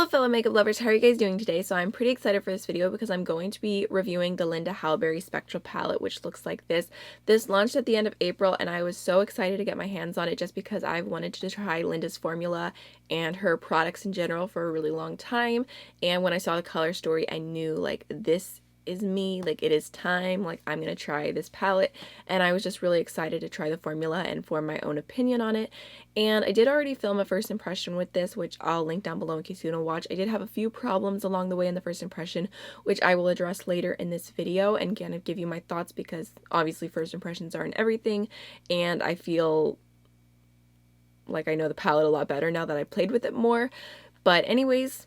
Hello fellow makeup lovers, how are you guys doing today? So I'm pretty excited for this video because I'm going to be reviewing the Hallberg Spectral palette, which looks like this. This launched at the end of April and I was so excited to get my hands on it just because I've wanted to try Linda's formula and her products in general for a really long time. And when I saw the color story, I knew like this is me, like it is time, like I'm gonna try this palette, and I was just really excited to try the formula and form my own opinion on it. And I did already film a first impression with this, which I'll link down below in case you want to watch. I did have a few problems along the way in the first impression, which I will address later in this video and kind of give you my thoughts because obviously first impressions aren't everything, and I feel like I know the palette a lot better now that I played with it more. But anyways,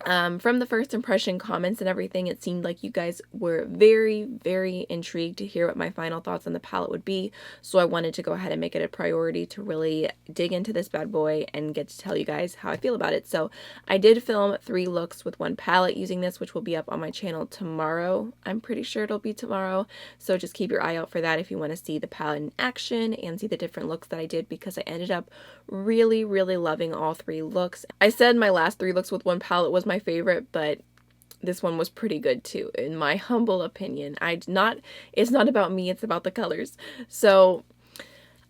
from the first impression comments and everything, it seemed like you guys were very, very intrigued to hear what my final thoughts on the palette would be. So I wanted to go ahead and make it a priority to really dig into this bad boy and get to tell you guys how I feel about it. So I did film 3 looks with one palette using this, which will be up on my channel tomorrow. I'm pretty sure it'll be tomorrow. So just keep your eye out for that if you want to see the palette in action and see the different looks that I did, because I ended up really, really loving all 3 looks. I said my last 3 looks with one palette was my favorite, but this one was pretty good too, in my humble opinion. It's not about me, it's about the colors. So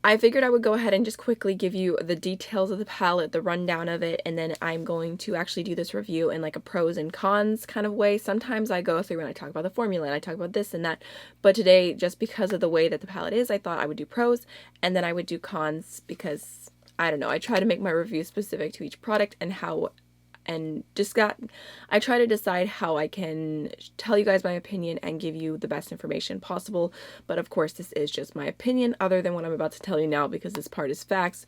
I figured I would go ahead and just quickly give you the details of the palette, the rundown of it, and then I'm going to actually do this review in like a pros and cons kind of way. Sometimes I go through and I talk about the formula and I talk about this and that, but today, just because of the way that the palette is, I thought I would do pros and then I would do cons because, I don't know, I try to make my review specific to each product and I try to decide how I can tell you guys my opinion and give you the best information possible. But of course, this is just my opinion other than what I'm about to tell you now, because this part is facts.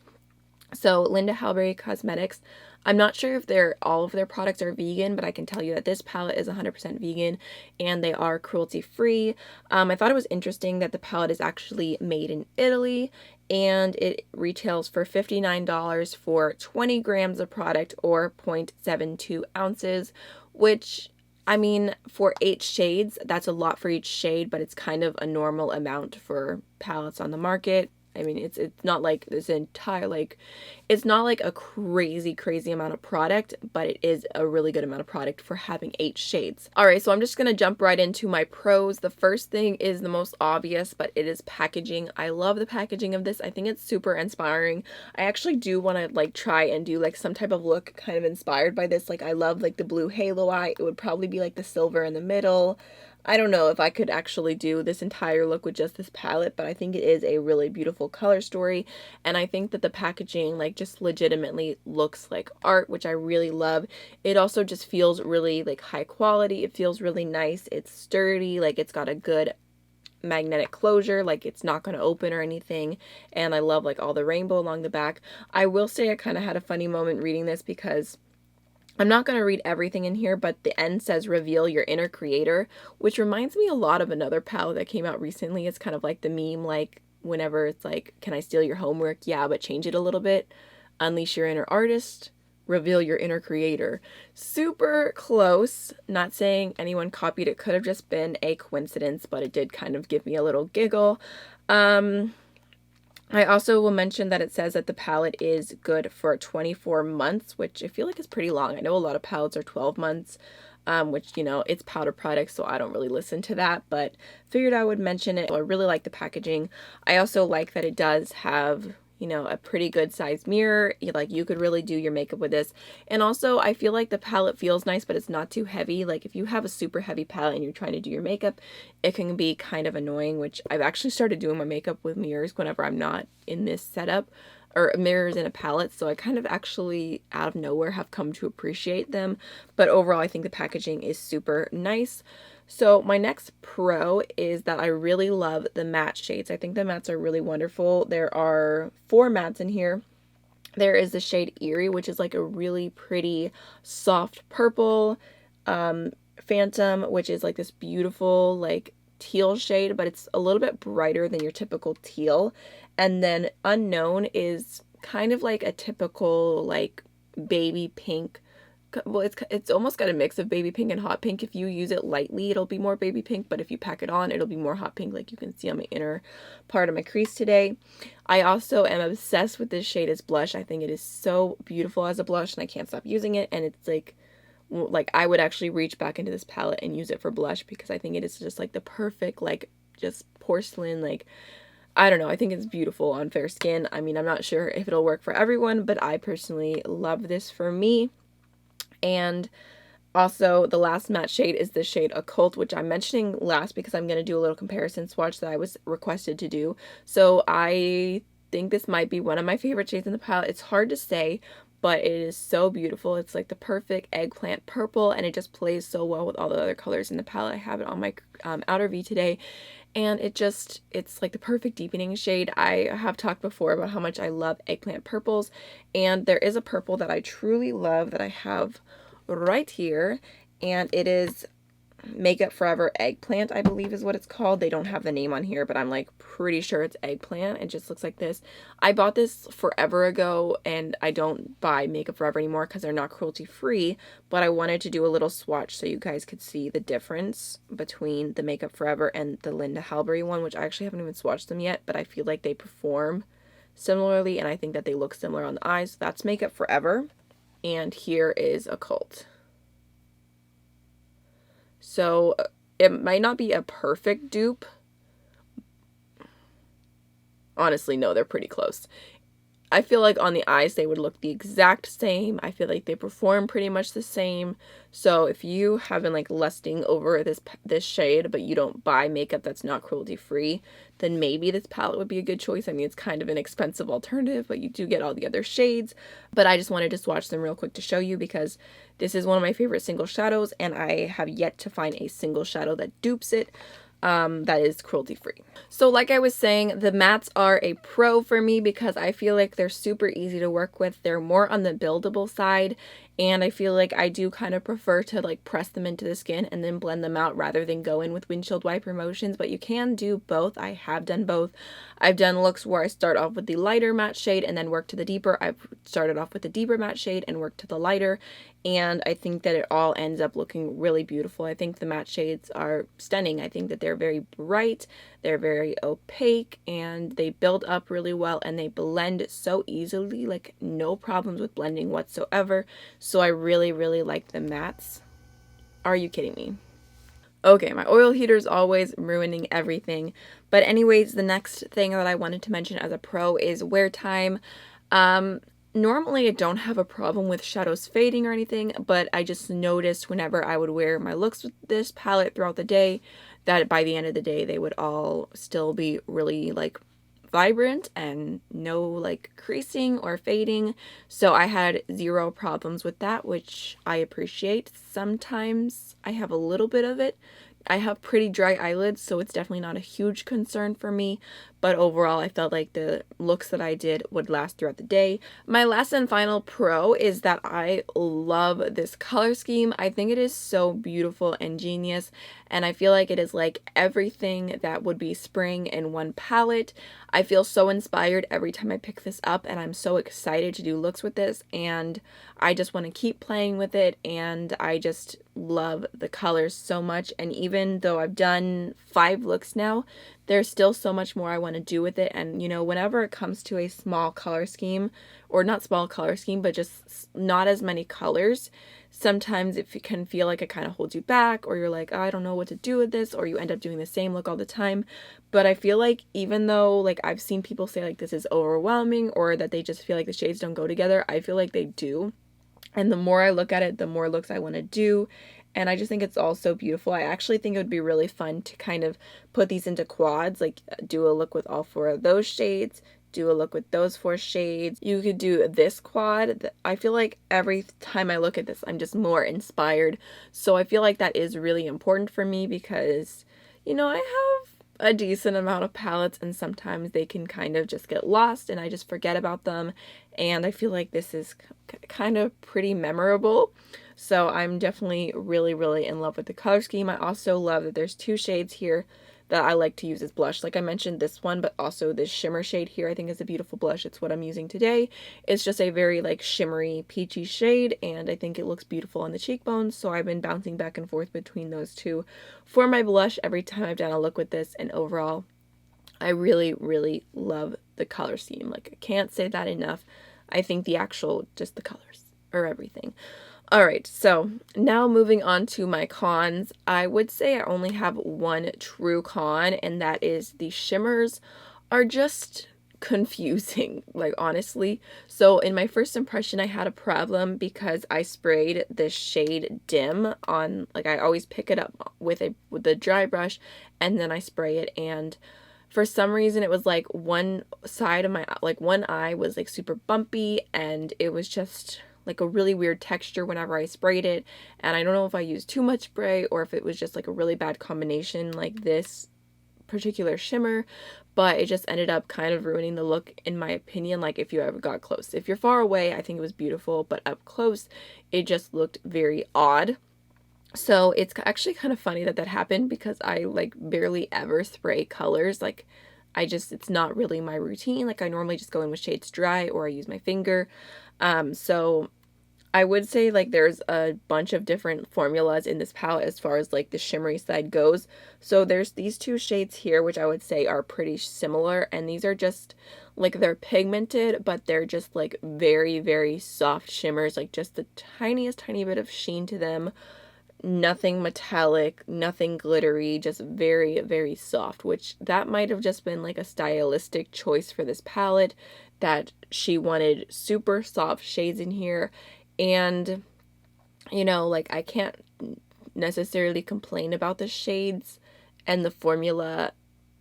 So Hallberg Cosmetics, I'm not sure if all of their products are vegan, but I can tell you that this palette is 100% vegan and they are cruelty free. I thought it was interesting that the palette is actually made in Italy and it retails for $59 for 20 grams of product or 0.72 ounces, which, I mean, for 8 shades, that's a lot for each shade, but it's kind of a normal amount for palettes on the market. I mean, it's not like this entire, like, it's not like a crazy amount of product, but it is a really good amount of product for having 8 shades. Alright, so I'm just gonna jump right into my pros. The first thing is the most obvious, but it is packaging. I love the packaging of this. I think it's super inspiring. I actually do want to like try and do like some type of look kind of inspired by this. Like, I love like the blue halo eye. It would probably be like the silver in the middle. I don't know if I could actually do this entire look with just this palette, but I think it is a really beautiful color story, and I think that the packaging like just legitimately looks like art, which I really love. It also just feels really like high quality. It feels really nice. It's sturdy, like it's got a good magnetic closure, like it's not going to open or anything, and I love like all the rainbow along the back. I will say I kind of had a funny moment reading this because I'm not going to read everything in here, but the end says reveal your inner creator, which reminds me a lot of another palette that came out recently. It's kind of like the meme, like whenever it's like, can I steal your homework? Yeah, but change it a little bit. Unleash your inner artist, reveal your inner creator. Super close. Not saying anyone copied it. Could have just been a coincidence, but it did kind of give me a little giggle. I also will mention that it says that the palette is good for 24 months, which I feel like is pretty long. I know a lot of palettes are 12 months, which, you know, it's powder products, so I don't really listen to that, but figured I would mention it. I really like the packaging. I also like that it does have, you know, a pretty good sized mirror. Like, you could really do your makeup with this. And also, I feel like the palette feels nice, but it's not too heavy. Like, if you have a super heavy palette and you're trying to do your makeup, it can be kind of annoying, which I've actually started doing my makeup with mirrors whenever I'm not in this setup, or mirrors in a palette, so I kind of actually out of nowhere have come to appreciate them. But overall, I think the packaging is super nice. So my next pro is that I really love the matte shades. I think the mattes are really wonderful. There are 4 mattes in here. There is the shade Ivory, which is like a really pretty soft purple. Phantom, which is like this beautiful like teal shade, but it's a little bit brighter than your typical teal. And then Unknown is kind of like a typical like baby pink well, it's almost got a mix of baby pink and hot pink. If you use it lightly, it'll be more baby pink, but if you pack it on, it'll be more hot pink, like you can see on my inner part of my crease today. I also am obsessed with this shade as blush. I think it is so beautiful as a blush, and I can't stop using it, and it's like I would actually reach back into this palette and use it for blush because I think it is just like the perfect, like, just porcelain, like, I don't know, I think it's beautiful on fair skin. I mean, I'm not sure if it'll work for everyone, but I personally love this for me. And also, the last matte shade is the shade Occult, which I'm mentioning last because I'm going to do a little comparison swatch that I was requested to do. So I think this might be one of my favorite shades in the palette. It's hard to say, but it is so beautiful. It's like the perfect eggplant purple, and it just plays so well with all the other colors in the palette. I have it on my outer V today, and it's like the perfect deepening shade. I have talked before about how much I love eggplant purples, and there is a purple that I truly love that I have right here, and it is Makeup Forever Eggplant, I believe is what it's called. They don't have the name on here, but I'm like pretty sure it's eggplant. It just looks like this. I bought this forever ago, and I don't buy Makeup Forever anymore because they're not cruelty free, but I wanted to do a little swatch so you guys could see the difference between the Makeup Forever and the Linda Hallberg one, which I actually haven't even swatched them yet, but I feel like they perform similarly, and I think that they look similar on the eyes. So that's Makeup Forever, and here is Occult. So it might not be a perfect dupe. Honestly, no, they're pretty close. I feel like on the eyes they would look the exact same. I feel like they perform pretty much the same. So if you have been like lusting over this shade, but you don't buy makeup that's not cruelty free, then maybe this palette would be a good choice. I mean, it's kind of an expensive alternative, but you do get all the other shades. But I just wanted to swatch them real quick to show you because this is one of my favorite single shadows, and I have yet to find a single shadow that dupes it. That is cruelty free. So like I was saying, the mattes are a pro for me because I feel like they're super easy to work with. They're more on the buildable side, and I feel like I do kind of prefer to like press them into the skin and then blend them out rather than go in with windshield wiper motions, but you can do both. I have done both. I've done looks where I start off with the lighter matte shade and then work to the deeper. I've started off with the deeper matte shade and worked to the lighter, and I think that it all ends up looking really beautiful. I think the matte shades are stunning. I think that they're very bright, they're very opaque, and they build up really well, and they blend so easily, like no problems with blending whatsoever. So I really, really like the mattes. Are you kidding me? Okay, my oil heater is always ruining everything. But anyways, the next thing that I wanted to mention as a pro is wear time. Normally I don't have a problem with shadows fading or anything, but I just noticed whenever I would wear my looks with this palette throughout the day, that by the end of the day they would all still be really like vibrant and no like creasing or fading. So I had zero problems with that, which I appreciate. Sometimes I have a little bit of it. I have pretty dry eyelids, so it's definitely not a huge concern for me, but overall I felt like the looks that I did would last throughout the day. My last and final pro is that I love this color scheme. I think it is so beautiful and genius, and I feel like it is like everything that would be spring in one palette. I feel so inspired every time I pick this up, and I'm so excited to do looks with this, and I just want to keep playing with it, and I just love the colors so much. And even though I've done 5 looks now, there's still so much more I want to do with it. And you know, whenever it comes to a small color scheme, or not small color scheme, but just not as many colors, sometimes it can feel like it kind of holds you back, or you're like, oh, I don't know what to do with this, or you end up doing the same look all the time. But I feel like even though like I've seen people say like this is overwhelming, or that they just feel like the shades don't go together, I feel like they do. And the more I look at it, the more looks I want to do. And I just think it's all so beautiful. I actually think it would be really fun to kind of put these into quads, like do a look with all 4 of those shades, do a look with those 4 shades. You could do this quad. I feel like every time I look at this, I'm just more inspired. So I feel like that is really important for me because, you know, I have a decent amount of palettes, and sometimes they can kind of just get lost and I just forget about them. And I feel like this is kind of pretty memorable. So I'm definitely really, really in love with the color scheme. I also love that there's 2 shades here that I like to use as blush. Like I mentioned this one, but also this shimmer shade here I think is a beautiful blush. It's what I'm using today. It's just a very like shimmery peachy shade, and I think it looks beautiful on the cheekbones, so I've been bouncing back and forth between those two for my blush every time I've done a look with this. And overall, I really, really love the color scheme. Like, I can't say that enough. I think the actual, just the colors are everything. Alright, so now moving on to my cons. I would say I only have one true con, and that is the shimmers are just confusing, like, honestly. So in my first impression, I had a problem because I sprayed this shade Dim on, like, I always pick it up with a dry brush, and then I spray it, and for some reason it was like one side of my, like one eye was like super bumpy, and it was just like a really weird texture whenever I sprayed it. And I don't know if I used too much spray or if it was just like a really bad combination like this particular shimmer, but it just ended up kind of ruining the look in my opinion. Like, if you ever got close, if you're far away, I think it was beautiful, but up close it just looked very odd. So it's actually kind of funny that that happened, because I like barely ever spray colors. Like, it's not really my routine. Like, I normally just go in with shades dry or I use my finger. So I would say like there's a bunch of different formulas in this palette as far as like the shimmery side goes. So there's these two shades here, which I would say are pretty similar, and these are just like, they're pigmented, but they're just like very, very soft shimmers, like just the tiniest tiny bit of sheen to them. Nothing metallic, nothing glittery, just very, very soft, which that might have just been like a stylistic choice for this palette, that she wanted super soft shades in here. And, you know, like, I can't necessarily complain about the shades and the formula,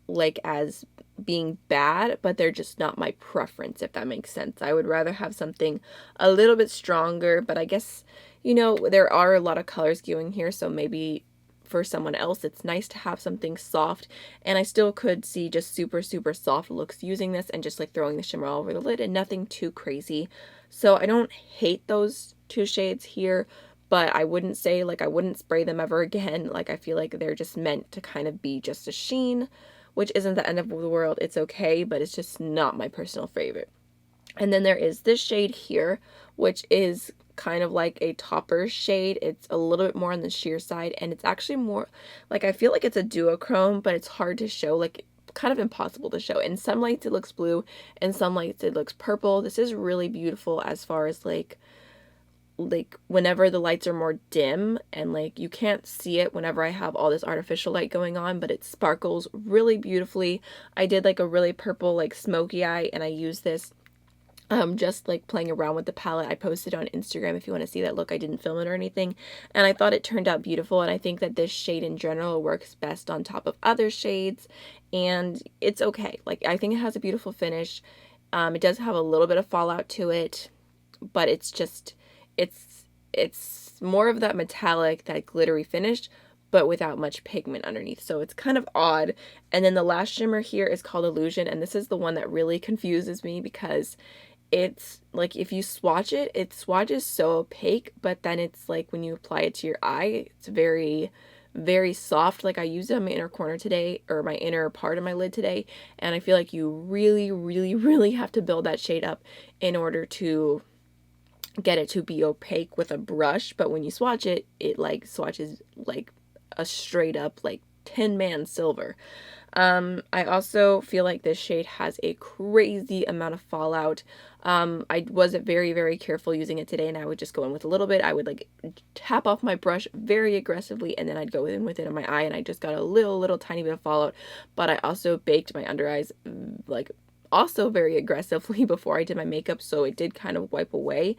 like, as being bad, but they're just not my preference, if that makes sense. I would rather have something a little bit stronger, but I guess, you know, there are a lot of colors going here, so maybe for someone else it's nice to have something soft. And I still could see just super, super soft looks using this and just like throwing the shimmer all over the lid and nothing too crazy. So I don't hate those two shades here, but I wouldn't say, like, I wouldn't spray them ever again. Like, I feel like they're just meant to kind of be just a sheen, which isn't the end of the world. It's okay, but it's just not my personal favorite. And then there is this shade here, which is kind of like a topper shade. It's a little bit more on the sheer side, and it's actually more like, I feel like it's a duochrome, but it's hard to show, like kind of impossible to show. In some lights it looks blue, in some lights it looks purple. This is really beautiful as far as like whenever the lights are more dim, and like you can't see it whenever I have all this artificial light going on, but it sparkles really beautifully. I did like a really purple like smoky eye, and I used this just like playing around with the palette. I posted on Instagram if you want to see that look. I didn't film it or anything, and I thought it turned out beautiful, and I think that this shade in general works best on top of other shades, and it's okay. Like, I think it has a beautiful finish. It does have a little bit of fallout to it, but it's just, it's more of that metallic, that glittery finish, but without much pigment underneath. So it's kind of odd. And then the last shimmer here is called Illusion, and this is the one that really confuses me, because it's like, if you swatch it, it swatches so opaque, but then it's like when you apply it to your eye, it's very, very soft. Like, I used it on my inner corner today, or my inner part of my lid today, and I feel like you really, really, really have to build that shade up in order to get it to be opaque with a brush. But when you swatch it, it like swatches like a straight up like Tin Man silver. I also feel like this shade has a crazy amount of fallout. I wasn't very, very careful using it today, and I would just go in with a little bit. I would like tap off my brush very aggressively, and then I'd go in with it on my eye, and I just got a little tiny bit of fallout. But I also baked my under eyes like also very aggressively before I did my makeup, so it did kind of wipe away.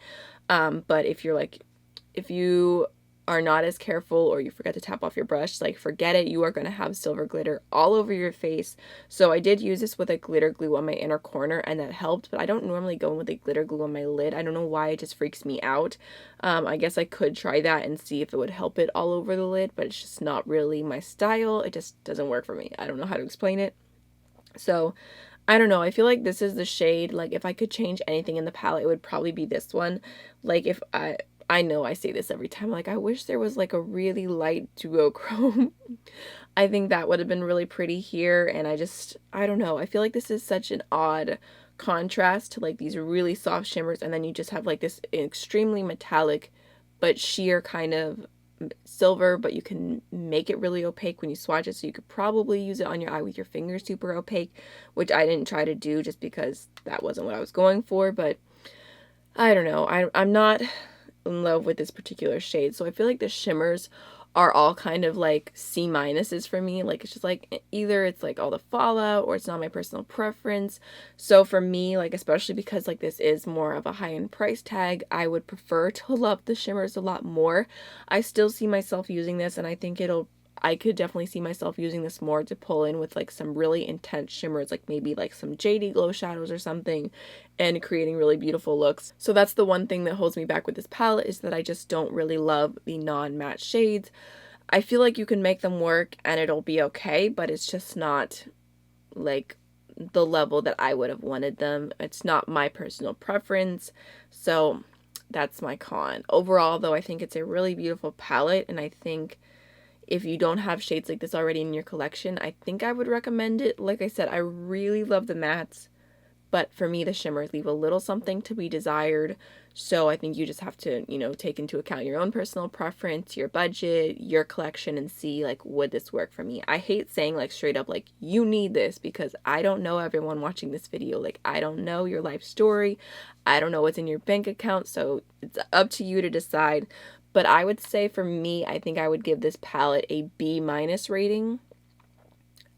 But if you are not as careful, or you forget to tap off your brush, like, forget it. You are going to have silver glitter all over your face. So I did use this with a glitter glue on my inner corner, and that helped, but I don't normally go in with a glitter glue on my lid. I don't know why, it just freaks me out. I guess I could try that and see if it would help it all over the lid, but it's just not really my style. It just doesn't work for me. I don't know how to explain it. So I don't know, I feel like this is the shade, like, if I could change anything in the palette, it would probably be this one. Like, if I know I say this every time, like, I wish there was like a really light duochrome. I think that would have been really pretty here, and I don't know, I feel like this is such an odd contrast to like these really soft shimmers, and then you just have like this extremely metallic but sheer kind of silver, but you can make it really opaque when you swatch it, so you could probably use it on your eye with your fingers super opaque, which I didn't try to do just because that wasn't what I was going for. But I don't know, I'm not in love with this particular shade, so I feel like the shimmers are all kind of like C minuses for me. Like, it's just like either it's like all the fallout or it's not my personal preference. So for me, like, especially because like this is more of a high-end price tag, I would prefer to love the shimmers a lot more. I still see myself using this, and I think I could definitely see myself using this more to pull in with like some really intense shimmers, like maybe like some jadey glow shadows or something, and creating really beautiful looks. So that's the one thing that holds me back with this palette, is that I just don't really love the non-matte shades. I feel like you can make them work and it'll be okay, but it's just not like the level that I would have wanted them. It's not my personal preference. So that's my con. Overall, though, I think it's a really beautiful palette, and I think if you don't have shades like this already in your collection, I think I would recommend it. Like I said, I really love the mattes, but for me, the shimmers leave a little something to be desired. So I think you just have to, you know, take into account your own personal preference, your budget, your collection, and see, like, would this work for me? I hate saying, like, straight up, like, you need this, because I don't know everyone watching this video. Like, I don't know your life story. I don't know what's in your bank account. So it's up to you to decide. But I would say for me, I think I would give this palette a B- rating.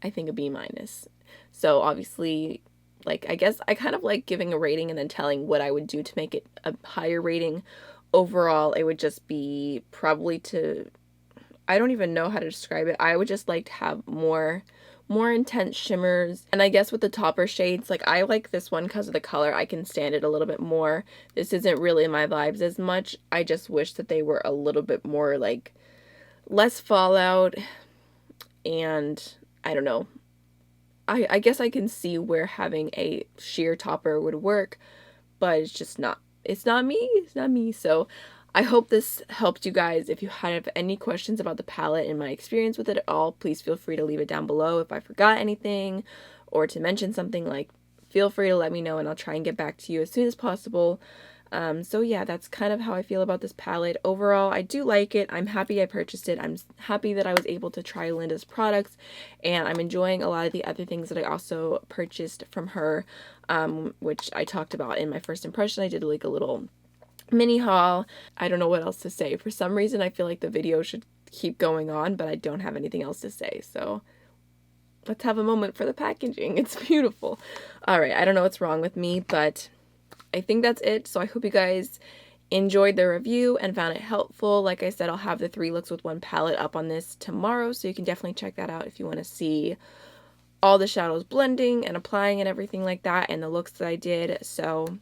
I think a B-. So obviously, like, I guess I kind of like giving a rating and then telling what I would do to make it a higher rating. Overall, it would just be probably I don't even know how to describe it. I would just like to have more intense shimmers. And I guess with the topper shades, like, I like this one because of the color. I can stand it a little bit more. This isn't really my vibes as much. I just wish that they were a little bit more, like, less fallout, and I don't know. I guess I can see where having a sheer topper would work, but it's not me. So I hope this helped you guys. If you have any questions about the palette and my experience with it at all, please feel free to leave it down below. If I forgot anything or to mention something, like, feel free to let me know and I'll try and get back to you as soon as possible. So yeah, that's kind of how I feel about this palette. Overall, I do like it. I'm happy I purchased it. I'm happy that I was able to try Linda's products, and I'm enjoying a lot of the other things that I also purchased from her, which I talked about in my first impression. I did like a little mini haul. I don't know what else to say. For some reason, I feel like the video should keep going on, but I don't have anything else to say. So let's have a moment for the packaging. It's beautiful. All right, I don't know what's wrong with me, but I think that's it. So I hope you guys enjoyed the review and found it helpful. Like I said, I'll have the 3 looks with 1 palette up on this tomorrow, so you can definitely check that out if you want to see all the shadows blending and applying and everything like that, and the looks that I did. So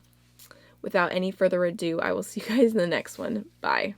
without any further ado, I will see you guys in the next one. Bye.